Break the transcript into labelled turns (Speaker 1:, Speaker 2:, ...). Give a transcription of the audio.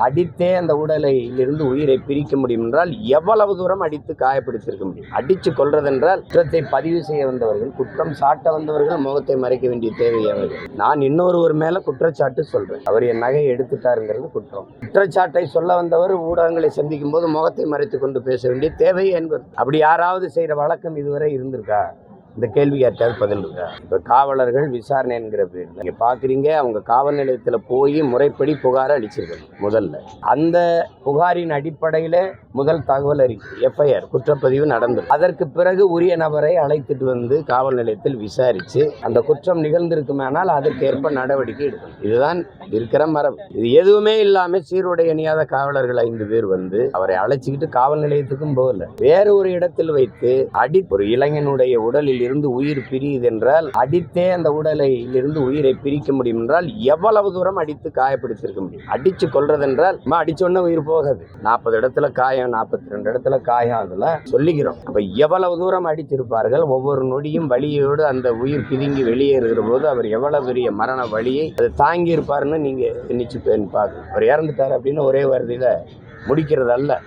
Speaker 1: அடித்தே அந்த உடலிலிருந்து உயிரை பிரிக்க முடியும் என்றால் எவ்வளவு தூரம் அடித்து காயப்படுத்தியிருக்க முடியும்? அடித்து கொள்றதென்றால் குற்றத்தை பதிவு செய்ய வந்தவர்கள், குற்றம் சாட்ட வந்தவர்கள் முகத்தை மறைக்க வேண்டிய தேவையாக. நான் இன்னொருவர் மேல குற்றச்சாட்டு சொல்றேன், அவர் என் நகையை எடுத்துட்டாருங்கிறது குற்றம். குற்றச்சாட்டை சொல்ல வந்தவர் ஊடகங்களை சந்திக்கும் போது முகத்தை மறைத்து கொண்டு பேச வேண்டிய தேவை என்பது. அப்படி யாராவது செய்யற வழக்கம் இதுவரை இருந்திருக்கா? இந்த கேள்வி யார்ட்டாவது பதில் இருக்கா? இப்போ காவலர்கள் விசாரணை என்கிற பேர் நீங்க பாக்குறீங்க, அவங்க காவல் நிலையத்தில் போய் முறைப்படி புகாரை அளிச்சிருக்காங்க. முதல்ல அந்த புகாரின் அடிப்படையில் முதல் தகவல் அறிக்கை எஃப்ஐஆர் குற்றப்பதிவு நடந்தது. அதற்கு பிறகு உரிய நபரை அழைத்துட்டு வந்து காவல் நிலையத்தில் விசாரித்து அந்த குற்றம் நிகழ்ந்திருக்குமானால் அதற்கேற்ப நடவடிக்கை எடுக்கணும். இதுதான் இருக்கிற மரபு. இது எதுவுமே இல்லாம சீருடை அணியாத காவலர்கள் 5 பேர் வந்து அவரை அழைச்சிக்கிட்டு காவல் நிலையத்துக்கும் போகல, வேறு ஒரு இடத்தில் வைத்து ஒரு இளைஞனுடைய உடலில் இருந்து உயிர் பிரியுது என்றால், அடித்தே அந்த உடலிலிருந்து உயிரை பிரிக்க முடியும் என்றால் எவ்வளவு தூரம் அடித்து காயப்படுத்தியிருக்க முடியும்? அடிச்சு கொள்றதென்றால் அடிச்சோன்னா உயிர் போகாது. 40 இடத்துல காயம், 42 இடத்துல காயம், அதெல்லாம் சொல்லிக்கிறோம். அப்ப எவ்வளவு தூரம் அடித்திருப்பார்கள்? ஒவ்வொரு நொடியும் வலியோடு அந்த உயிர் பிதுங்கி வெளியேறுகிற போது அவர் எவ்வளவு பெரிய மரண வலியை அதை தாங்கி இருப்பாருன்னு நீங்க நினைச்சு பார்க்கணும். அவர் இறந்துட்டார் அப்படின்னு ஒரே வார்த்தையில முடிக்கிறது அல்ல.